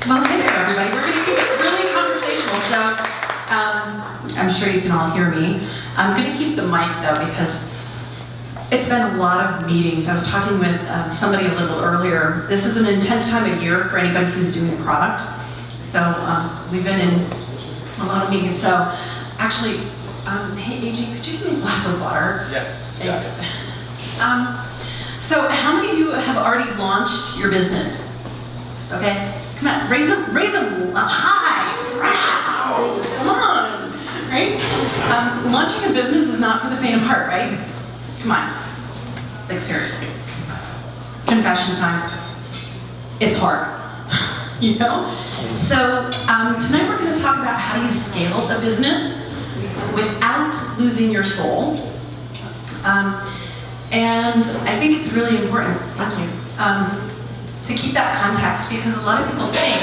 Well, hey there, everybody. We're going to keep it really conversational, so I'm sure you can all hear me. I'm going to keep the mic, though, because it's been a lot of meetings. I was talking with somebody a little earlier. This is an intense time of year for anybody who's doing a product. So we've been in a lot of meetings. So actually, hey, AJ, could you give me a glass of water? Yes. Thanks. So how many of you have already launched your business? Okay, come on, raise them high, proud, come on, right? Launching a business is not for the faint of heart, right? Come on, like seriously. Confession time, it's hard, you know? So tonight we're gonna talk about how do you scale a business without losing your soul. And I think it's really important, thank you, to keep that context, because a lot of people think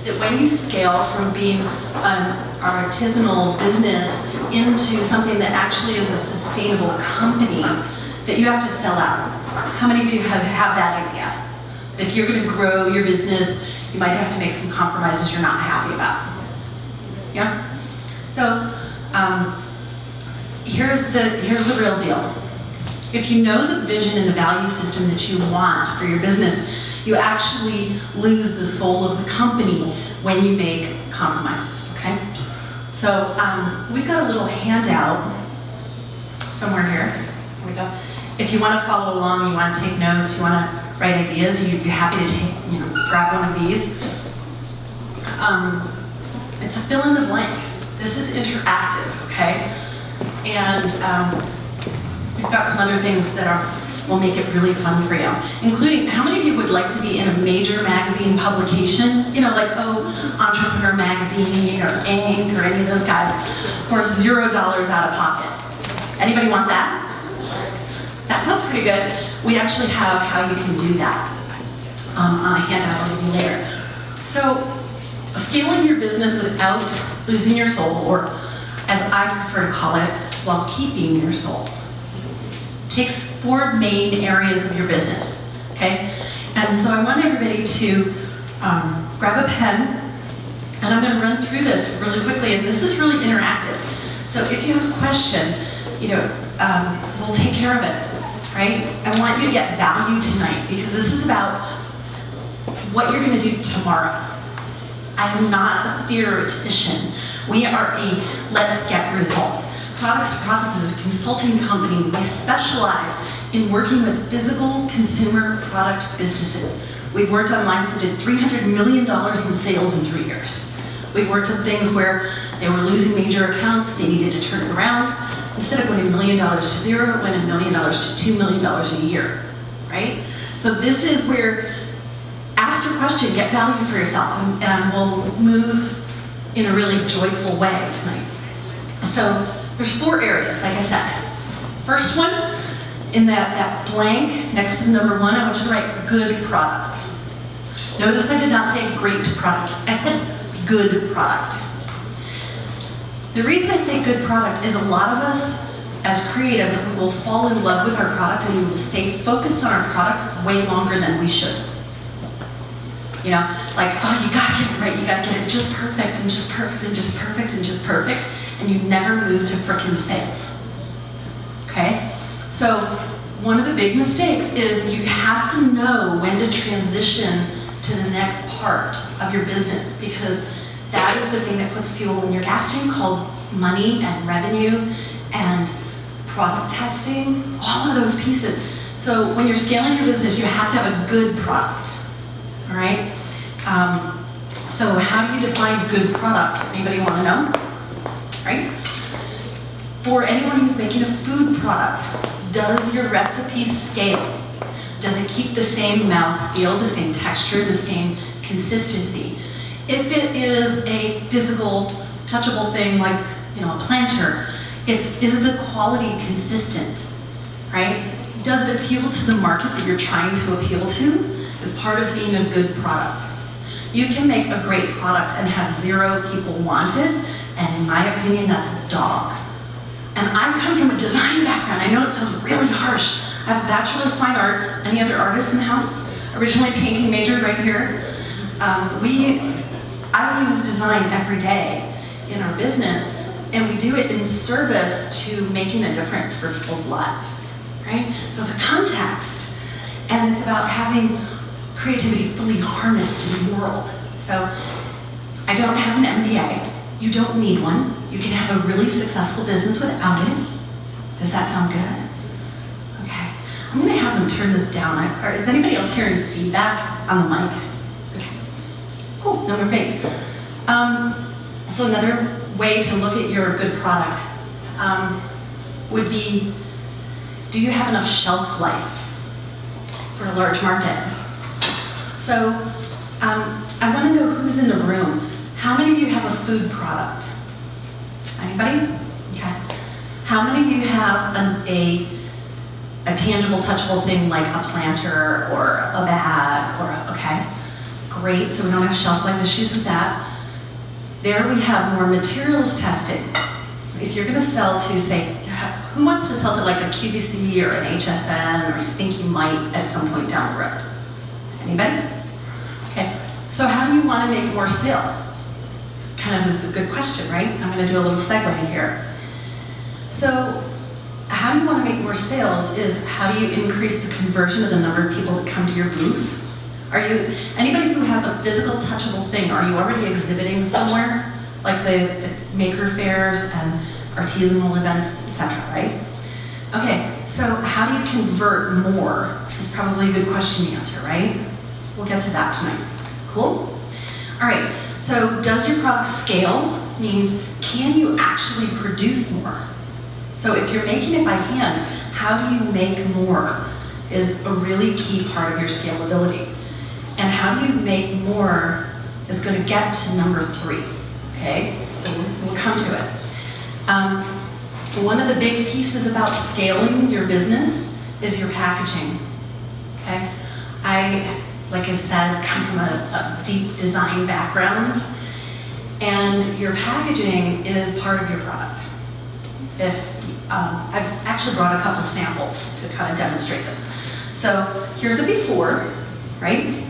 that when you scale from being an artisanal business into something that actually is a sustainable company, that you have to sell out. How many of you have that idea? If you're going to grow your business, you might have to make some compromises you're not happy about. Yeah? So here's the real deal. If you know the vision and the value system that you want for your business, you actually lose the soul of the company when you make compromises, okay? So we've got a little handout somewhere here. Here we go. If you want to follow along, you want to take notes, you want to write ideas, you'd be happy to take, grab one of these. It's a fill in the blank. This is interactive, okay? And we've got some other things that will make it really fun for you, including how many of you would like to be in a major magazine publication, like Entrepreneur Magazine or Inc. or any of those guys for $0 out of pocket. Anybody want that? That sounds pretty good. We actually have how you can do that on a handout I'll give you later. So scaling your business without losing your soul, or as I prefer to call it, while keeping your soul, takes 4 main areas of your business, okay? And so I want everybody to grab a pen, and I'm gonna run through this really quickly, and this is really interactive. So if you have a question, we'll take care of it, right? I want you to get value tonight, because this is about what you're gonna do tomorrow. I am not a theoretician. We are a let's get results. Products to Profits is a consulting company. We specialize in working with physical consumer product businesses. We've worked on lines that did $300 million in sales in 3 years. We've worked on things where they were losing major accounts, they needed to turn it around. Instead of going $1 million to zero, it went $1 million to $2 million a year, right? So this is where, ask your question, get value for yourself, and we'll move in a really joyful way tonight. So there's 4 areas, like I said. First one, in that blank next to the number 1, I want you to write good product. Notice I did not say great product. I said good product. The reason I say good product is a lot of us as creatives, we will fall in love with our product and we will stay focused on our product way longer than we should. Like, oh, you gotta get it right, you gotta get it just perfect and just perfect and just perfect and just perfect, and you never move to frickin' sales, okay? So one of the big mistakes is you have to know when to transition to the next part of your business, because that is the thing that puts fuel in your gas tank, called money and revenue and product testing, all of those pieces. So when you're scaling your business, you have to have a good product, all right? So how do you define good product? Anybody want to know? Right? For anyone who's making a food product, does your recipe scale? Does it keep the same mouthfeel, the same texture, the same consistency? If it is a physical, touchable thing like a planter, is the quality consistent, right? Does it appeal to the market that you're trying to appeal to? Is part of being a good product. You can make a great product and have 0 people want it, and in my opinion, that's a dog. And I come from a design background. I know it sounds really harsh. I have a Bachelor of Fine Arts. Any other artists in the house? Originally painting majored right here. I use design every day in our business, and we do it in service to making a difference for people's lives, right? So it's a context, and it's about having creativity fully harnessed in the world. So I don't have an MBA. You don't need one. You can have a really successful business without it. Does that sound good? Okay. I'm going to have them turn this down. Is anybody else hearing feedback on the mic? Okay. Cool. Number 8. So another way to look at your good product would be, do you have enough shelf life for a large market? So I want to know who's in the room. How many of you have a food product? Anybody? Okay. How many of you have a tangible, touchable thing like a planter or a bag okay? Great, so we don't have shelf life issues with that. There we have more materials testing. If you're gonna sell to, say, who wants to sell to like a QVC or an HSN, or you think you might at some point down the road? Anybody? Okay, so how do you wanna make more sales? Kind of this is a good question, right? I'm gonna do a little segue here. So, how do you want to make more sales is how do you increase the conversion of the number of people that come to your booth? Anybody who has a physical, touchable thing, are you already exhibiting somewhere? Like the maker fairs and artisanal events, etc., right? Okay, so how do you convert more is probably a good question to answer, right? We'll get to that tonight. Cool? All right, so does your product scale? Means can you actually produce more? So if you're making it by hand, how do you make more is a really key part of your scalability. And how do you make more is going to get to number 3, okay? So we'll come to it. One of the big pieces about scaling your business is your packaging, okay? Like I said, come from a deep design background, and your packaging is part of your product. I've actually brought a couple samples to kind of demonstrate this. So here's a before, right?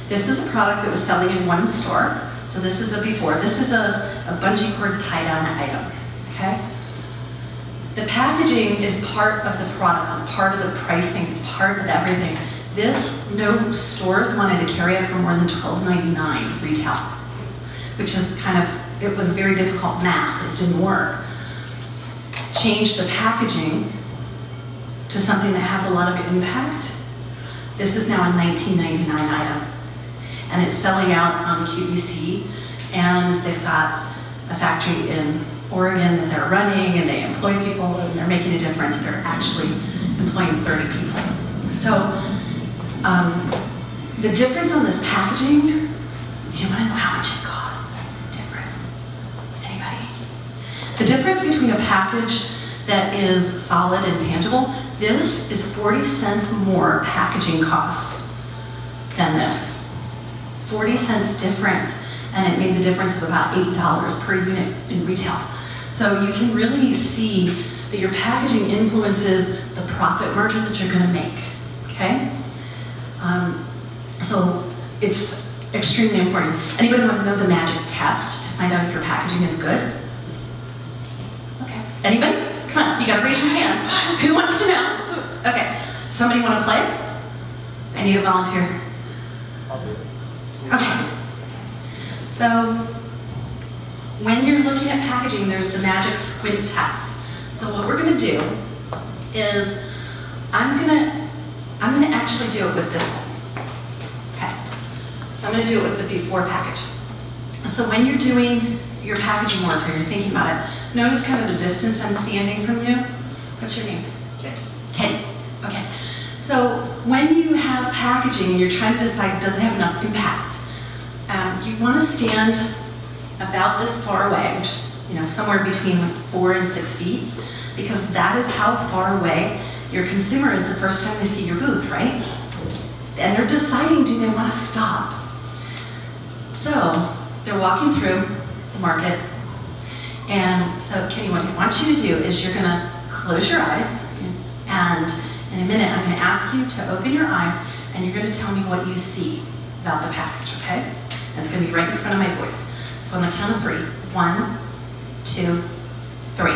This is a product that was selling in one store. So this is a before. This is a bungee cord tie-down item, okay? The packaging is part of the product, it's part of the pricing, it's part of everything. No stores wanted to carry it for more than $12.99 retail, which is it was very difficult math, it didn't work. Change the packaging to something that has a lot of impact. This is now a $19.99 item, and it's selling out on QVC, and they've got a factory in Oregon that they're running, and they employ people, and they're making a difference. They're actually employing 30 people. So the difference on this packaging, do you want to know how much it costs? Difference? Anybody? The difference between a package that is solid and tangible, this is 40 cents more packaging cost than this. 40 cents difference, and it made the difference of about $8 per unit in retail. So you can really see that your packaging influences the profit margin that you're gonna make, okay? So it's extremely important. Anybody want to know the magic test to find out if your packaging is good? Okay, anybody? Come on, you gotta raise your hand. Who wants to know? Okay, somebody want to play? I need a volunteer. I'll do it. Okay, so when you're looking at packaging, there's the magic squint test. So what we're gonna do is, I'm gonna actually do it with this one. Okay, so I'm gonna do it with the before package. So when you're doing your packaging work or you're thinking about it, notice kind of the distance I'm standing from you. What's your name? Okay. Ken. Okay. So when you have packaging and you're trying to decide, does it have enough impact? You want to stand about this far away, which is somewhere between 4 and 6 feet, because that is how far away your consumer is the first time they see your booth, right? And they're deciding, do they want to stop? So they're walking through the market, and so Kenny, what I want you to do is you're going to close your eyes, and in a minute I'm going to ask you to open your eyes, and you're going to tell me what you see. about the package, okay? And it's gonna be right in front of my voice. So on the count of 3, 1, 2, 3.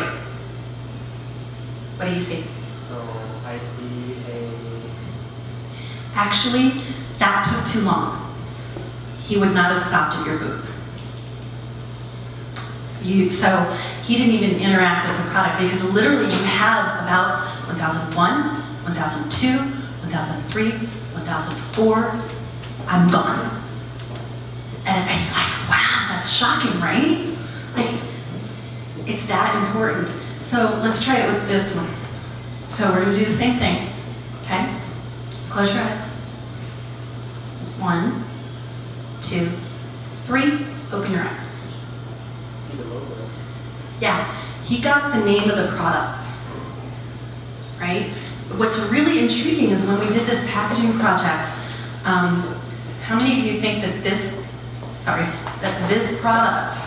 What do you see? So I see Actually, that took too long. He would not have stopped at your booth. So he didn't even interact with the product because literally you have about 1001, 1002, 1003, 1004. I'm gone. And it's like, wow, that's shocking, right? Like, it's that important. So let's try it with this one. So we're gonna do the same thing, okay? Close your eyes. 1, 2, 3, open your eyes. see the logo. Yeah, he got the name of the product, right? What's really intriguing is when we did this packaging project, how many of you think that this product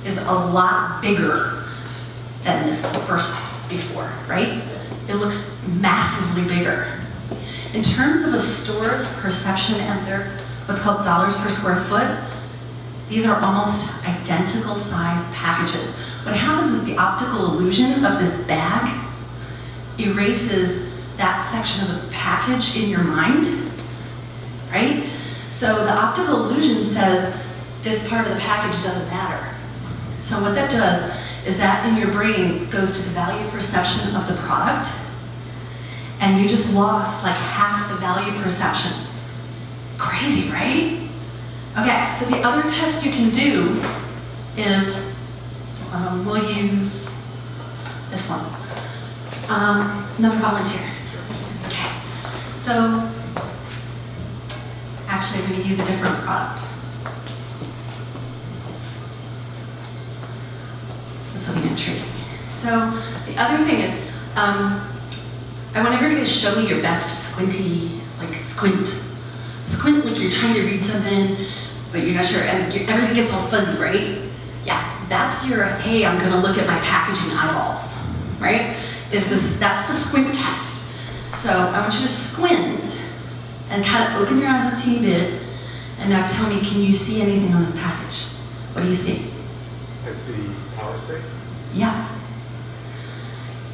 is a lot bigger than this first before, right? It looks massively bigger. In terms of a store's perception and their what's called dollars per square foot, these are almost identical size packages. What happens is the optical illusion of this bag erases that section of the package in your mind, right? So the optical illusion says this part of the package doesn't matter. So what that does is that in your brain goes to the value perception of the product, and you just lost like half the value perception. Crazy, right? Okay, so the other test you can do is, we'll use this one. Another volunteer. Okay, so actually I'm going to use a different product. This will be intriguing. So the other thing is, I want everybody to show me your best squinty, like squint. Squint like you're trying to read something, but you're not sure, and everything gets all fuzzy, right? Yeah, that's your, hey, I'm gonna look at my packaging eyeballs, right? That's the squint test. So I want you to squint and kind of open your eyes a teeny bit, and now tell me, can you see anything on this package? What do you see? I see power safe. Yeah.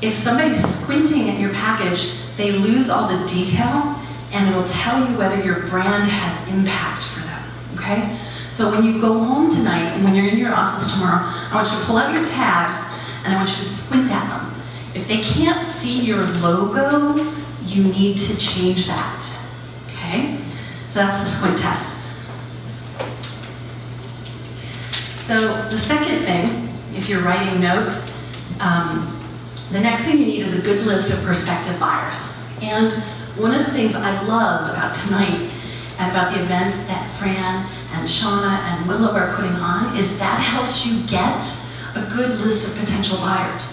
If somebody's squinting at your package, they lose all the detail, and it'll tell you whether your brand has impact for them, okay? So when you go home tonight, and when you're in your office tomorrow, I want you to pull out your tags, and I want you to squint at them. If they can't see your logo, you need to change that, okay? So that's the squint test. So the second thing, if you're writing notes, the next thing you need is a good list of prospective buyers. And one of the things I love about tonight and about the events that Fran and Shauna and Willow are putting on is that helps you get a good list of potential buyers.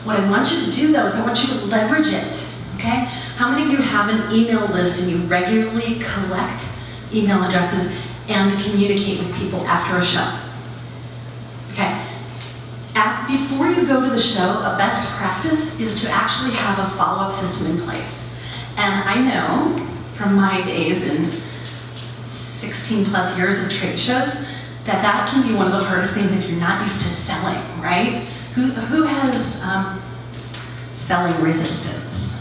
What I want you to do though is I want you to leverage it, okay? How many of you have an email list and you regularly collect email addresses and communicate with people after a show? Okay. Before you go to the show, a best practice is to actually have a follow-up system in place. And I know from my days in 16 plus years of trade shows that can be one of the hardest things if you're not used to selling, right? Who has selling resistance?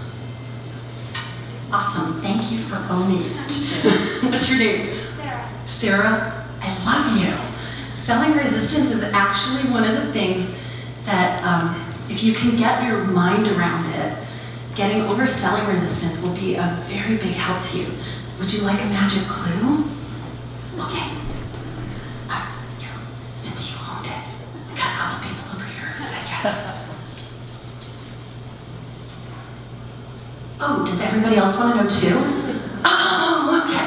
Awesome, thank you for owning it. What's your name? Sarah. Sarah, I love you. Selling resistance is actually one of the things that if you can get your mind around it, getting over selling resistance will be a very big help to you. Would you like a magic clue? Okay. Since you owned it, I got a couple people over here who said yes. Oh, does everybody else want to know too? Oh, okay.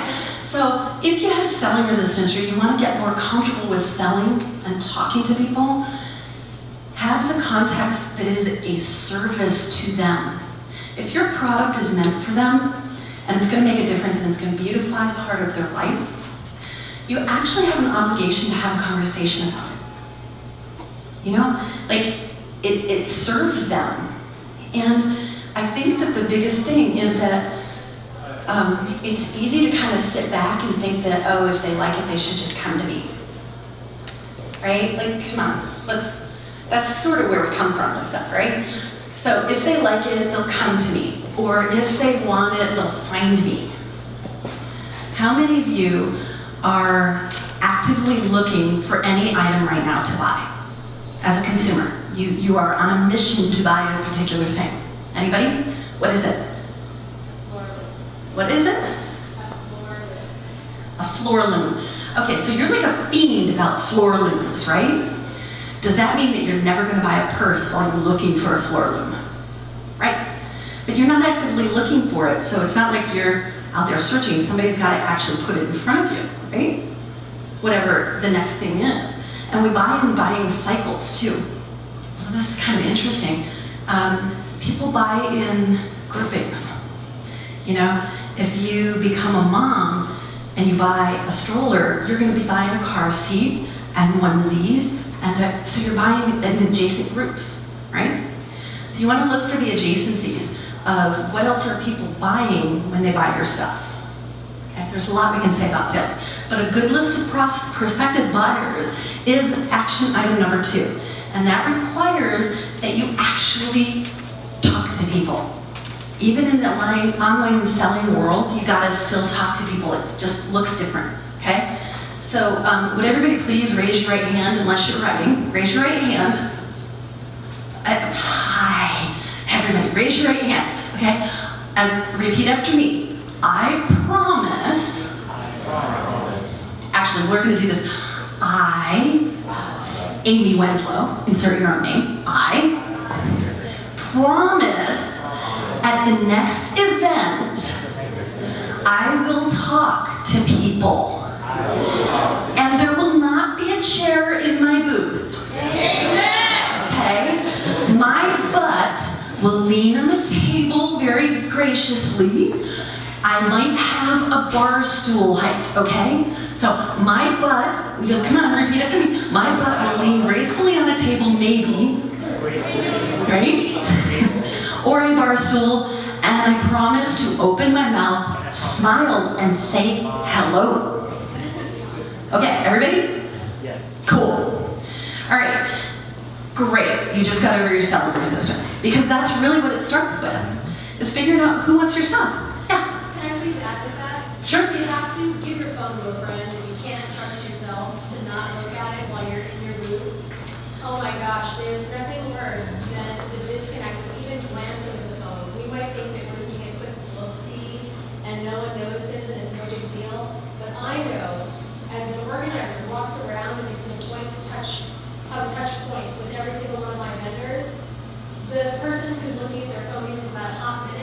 So if you have selling resistance or you want to get more comfortable with selling and talking to people, have the context that is a service to them. If your product is meant for them and it's going to make a difference and it's going to beautify part of their life, you actually have an obligation to have a conversation about it. You know, like it serves them. And I think that the biggest thing is that it's easy to kind of sit back and think that, oh, if they like it, they should just come to me. Right? Like, come on, that's sort of where we come from with stuff, right? So if they like it, they'll come to me. Or if they want it, they'll find me. How many of you are actively looking for any item right now to buy? As a consumer, you are on a mission to buy a particular thing. Anybody? What is it? What is it? A floor loom. Okay, so you're like a fiend about floor looms, right? Does that mean that you're never going to buy a purse while you're looking for a floor loom? Right? But you're not actively looking for it, so it's not like you're out there searching. Somebody's got to actually put it in front of you, right? Whatever the next thing is. And we buy in buying cycles too. So this is kind of interesting. People buy in groupings. You know, if you become a mom and you buy a stroller, you're going to be buying a car seat and onesies, and so you're buying in adjacent groups, right? So you want to look for the adjacencies of what else are people buying when they buy your stuff. Okay, there's a lot we can say about sales, but a good list of prospective buyers is action item number 2, and that requires that you actually talk to people. Even in the online selling world, you gotta still talk to people. It just looks different, okay? So would everybody please raise your right hand, unless you're writing. Raise your right hand. Hi, everybody, raise your right hand, okay? And repeat after me. I promise. Actually, we're gonna do this. Amy Wenslow, insert your own name. I promise at the next event, I will talk to people. And there will not be a chair in my booth. Okay? My butt will lean on the table very graciously. I might have a bar stool height, okay? So my butt, you'll come on, repeat after me. My butt will lean gracefully on a table, maybe. Ready? Or a bar stool, and I promise to open my mouth, smile, and say hello. Okay, everybody? Yes. Cool. All right, great. You just got over your selling resistance, because that's really what it starts with, is figuring out who wants your stuff. Yeah. Can I please add with that? Sure. You have to give your phone to a friend, and you can't trust yourself to not look at it while you're in your booth. Oh my gosh, there's nothing